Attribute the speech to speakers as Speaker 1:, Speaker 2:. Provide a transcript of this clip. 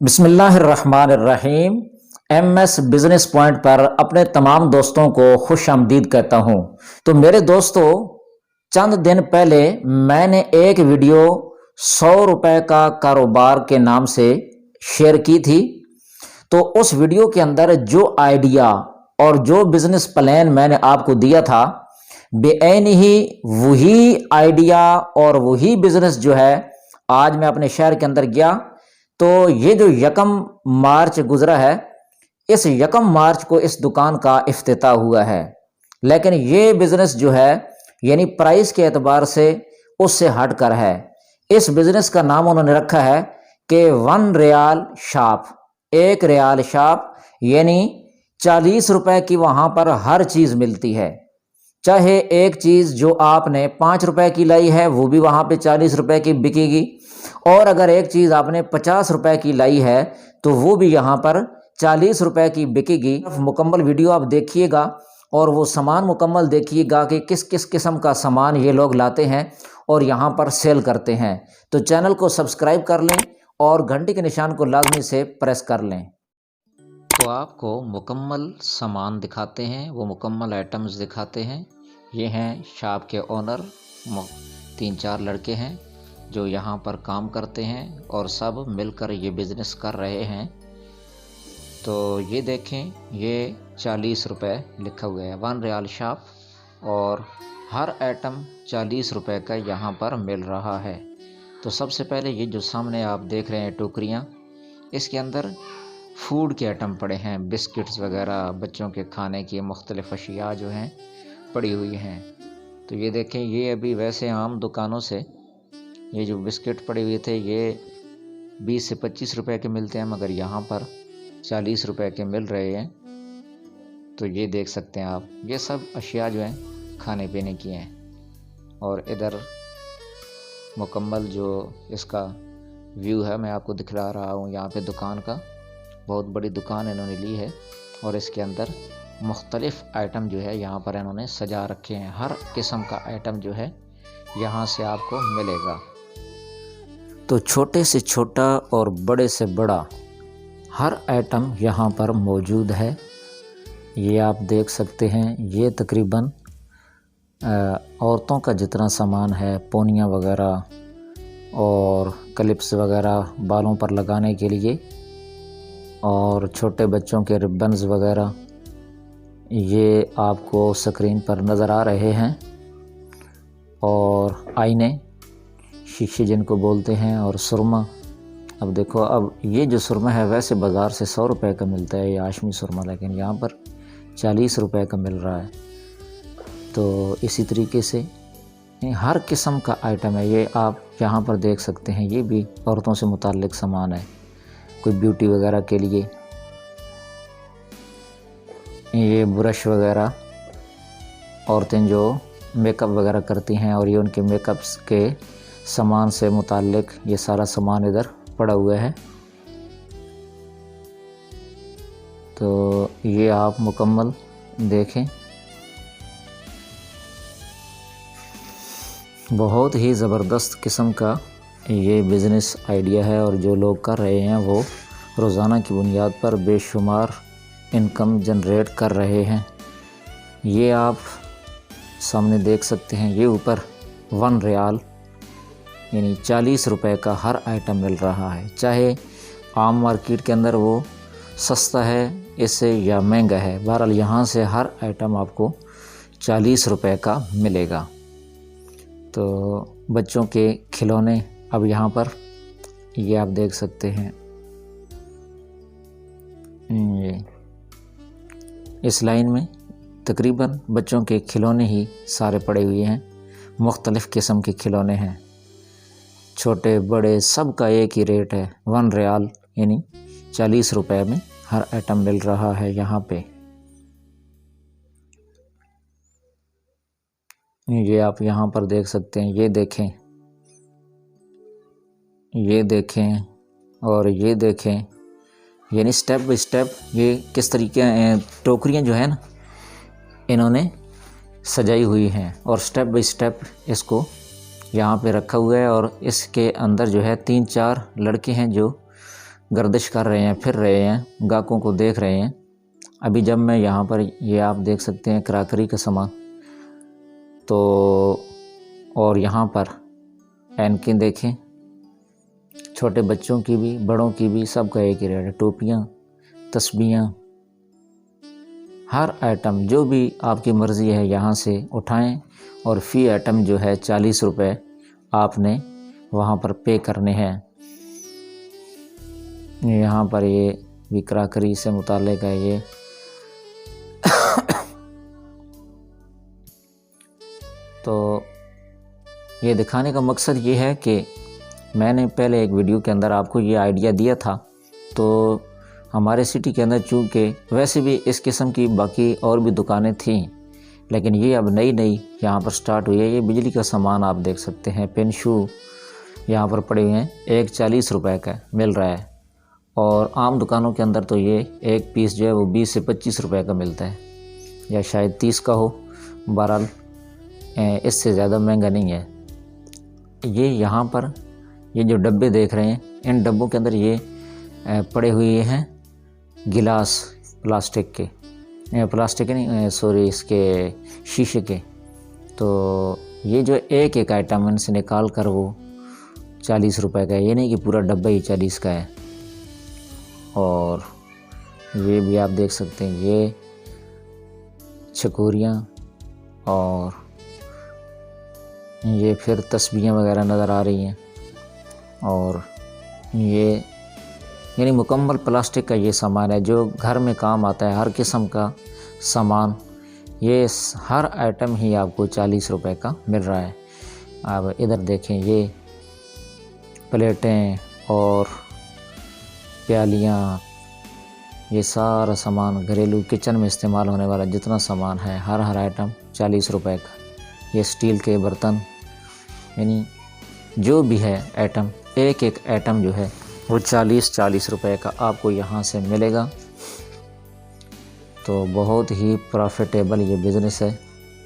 Speaker 1: बिस्मिल्लाहिर्रहमानिर्रहीम। MS business point पर अपने तमाम दोस्तों को खुश आमदीद कहता हूँ। तो मेरे दोस्तों, चंद दिन पहले मैंने एक वीडियो 100 रुपए का कारोबार के नाम से शेयर की थी। तो उस वीडियो के अंदर जो आइडिया और जो बिजनेस प्लान मैंने आपको दिया था, बेऐन ही वही आइडिया और वही बिजनेस जो है आज मैं अपने शहर के अंदर गया। तो ये जो 1 मार्च गुजरा है, इस 1 मार्च को इस दुकान का इफ्तिताह हुआ है। लेकिन ये बिजनेस जो है यानी प्राइस के एतबार से उससे हटकर है। इस बिजनेस का नाम उन्होंने रखा है कि 1 रियाल शॉप, 1 रियाल शॉप, यानी 40 रुपए की वहां पर हर चीज मिलती है। चाहे एक चीज जो आपने 5 रुपए की लाई है वो भी वहां पे 40 रुपए की बिकेगी, और अगर एक चीज आपने 50 रुपए की लाई है तो वो भी यहाँ पर 40 रुपए की बिकेगी। मुकम्मल वीडियो आप देखिएगा और वो सामान मुकम्मल देखिएगा कि किस किस किस्म का सामान ये लोग लाते हैं और यहाँ पर सेल करते हैं। तो चैनल को सब्सक्राइब कर लें और घंटी के निशान को लाजमी से प्रेस कर लें। तो आपको मुकम्मल सामान दिखाते हैं, वो मुकम्मल आइटम्स दिखाते हैं। ये हैं शॉप के ओनर, 3-4 लड़के हैं जो यहाँ पर काम करते हैं और सब मिलकर ये बिज़नेस कर रहे हैं। तो ये देखें, ये 40 रुपए लिखा हुआ है, 1 रियाल शॉप, और हर आइटम 40 रुपए का यहाँ पर मिल रहा है। तो सबसे पहले ये जो सामने आप देख रहे हैं टोकरियाँ, इसके अंदर फूड के आइटम पड़े हैं, बिस्किट्स वगैरह, बच्चों के खाने की मुख्तलिफ अशिया जो हैं पड़ी हुई हैं। तो ये देखें, ये अभी वैसे आम दुकानों से ये जो बिस्किट पड़े हुए थे ये 20 से 25 रुपए के मिलते हैं, मगर यहाँ पर 40 रुपए के मिल रहे हैं। तो ये देख सकते हैं आप, ये सब अशिया जो हैं खाने पीने की हैं। और इधर मुकम्मल जो इसका व्यू है मैं आपको दिखला रहा हूँ यहाँ पे दुकान का। बहुत बड़ी दुकान इन्होंने ली है और इसके अंदर मुख्तलिफ आइटम जो है यहाँ पर इन्होंने सजा रखे हैं। हर किस्म का आइटम जो है यहाँ से आपको मिलेगा। तो छोटे से छोटा और बड़े से बड़ा हर आइटम यहाँ पर मौजूद है। ये आप देख सकते हैं, ये तकरीबन औरतों का जितना सामान है, पोनियाँ वगैरह और क्लिप्स वगैरह बालों पर लगाने के लिए, और छोटे बच्चों के रिबन्स वगैरह, ये आपको स्क्रीन पर नज़र आ रहे हैं। और आईने, शीशे जिनको बोलते हैं, और सुरमा। अब देखो, अब ये जो सुरमा है वैसे बाज़ार से 100 रुपए का मिलता है, ये आशमी सुरमा, लेकिन यहाँ पर 40 रुपए का मिल रहा है। तो इसी तरीके से हर किस्म का आइटम है, ये आप यहाँ पर देख सकते हैं। ये भी औरतों से मुताल्लिक सामान है, कोई ब्यूटी वगैरह के लिए, ये ब्रश वगैरह, औरतें जो मेकअप वगैरह करती हैं और ये उनके मेकअप्स के सामान से मुताल्लिक ये सारा सामान इधर पड़ा हुआ है। तो ये आप मुकम्मल देखें, बहुत ही ज़बरदस्त किस्म का ये बिज़नेस आइडिया है, और जो लोग कर रहे हैं वो रोज़ाना की बुनियाद पर बेशुमार इनकम जनरेट कर रहे हैं। ये आप सामने देख सकते हैं, ये ऊपर 1 रियाल यानी 40 रुपए का हर आइटम मिल रहा है। चाहे आम मार्केट के अंदर वो सस्ता है इससे या महंगा है, बहरहाल यहाँ से हर आइटम आपको 40 रुपए का मिलेगा। तो बच्चों के खिलौने अब यहाँ पर ये आप देख सकते हैं, ये इस लाइन में तकरीबन बच्चों के खिलौने ही सारे पड़े हुए हैं। मुख्तलिफ़ किस्म के खिलौने हैं, छोटे बड़े सब का एक ही रेट है, 1 रियाल यानी 40 रुपए में हर आइटम मिल रहा है यहाँ पे। ये आप यहाँ पर देख सकते हैं, ये देखें, ये देखें और ये देखें, यानी स्टेप बाय स्टेप ये किस तरीके टोकरियाँ जो है ना इन्होंने सजाई हुई हैं, और स्टेप बाय स्टेप इसको यहाँ पे रखा हुआ है। और इसके अंदर जो है 3-4 लड़के हैं जो गर्दिश कर रहे हैं, फिर रहे हैं, ग्राहकों को देख रहे हैं। अभी जब मैं यहाँ पर, ये आप देख सकते हैं क्रॉकरी का सामान, तो और यहाँ पर एनकें देखें, छोटे बच्चों की भी बड़ों की भी, सबका एक ही रेट है। टोपियाँ, तस्बीहां, हर आइटम जो भी आपकी मर्ज़ी है यहाँ से उठाएं और फ़ी आइटम जो है 40 रुपये आपने वहाँ पर पे करने हैं। यहाँ पर ये भी क्रॉकरी से मुताल्लिक़ है ये। तो ये दिखाने का मकसद ये है कि मैंने पहले एक वीडियो के अंदर आपको ये आइडिया दिया था, तो हमारे सिटी के अंदर चूँकि वैसे भी इस किस्म की बाकी और भी दुकानें थीं, लेकिन ये अब नई यहाँ पर स्टार्ट हुई है। ये बिजली का सामान आप देख सकते हैं, पेन शू यहाँ पर पड़े हुए हैं, एक 40 रुपए का मिल रहा है। और आम दुकानों के अंदर तो ये एक पीस जो है वो 20 से 25 रुपए का मिलता है, या शायद 30 का हो। बहरहाल इससे ज़्यादा महंगा नहीं है। ये यहाँ पर ये जो डब्बे देख रहे हैं, इन डब्बों के अंदर ये पड़े हुए हैं गिलास, प्लास्टिक के, प्लास्टिक नहीं सॉरी, इसके शीशे के। तो ये जो एक एक आइटम इनसे निकाल कर वो 40 रुपए का है, ये नहीं कि पूरा डब्बा ही 40 का है। और ये भी आप देख सकते हैं, ये छकोरियाँ और ये फिर तस्बीहें वगैरह नज़र आ रही हैं। और ये यानी मुकम्मल प्लास्टिक का ये सामान है जो घर में काम आता है, हर किस्म का सामान। ये हर आइटम ही आपको 40 रुपए का मिल रहा है। अब इधर देखें, ये प्लेटें और प्यालियाँ, ये सारा सामान घरेलू किचन में इस्तेमाल होने वाला जितना सामान है, हर आइटम 40 रुपए का। ये स्टील के बर्तन, यानी जो भी है आइटम, एक एक आइटम जो है वो 40 रुपए का आपको यहाँ से मिलेगा। तो बहुत ही प्रॉफिटेबल ये बिज़नेस है।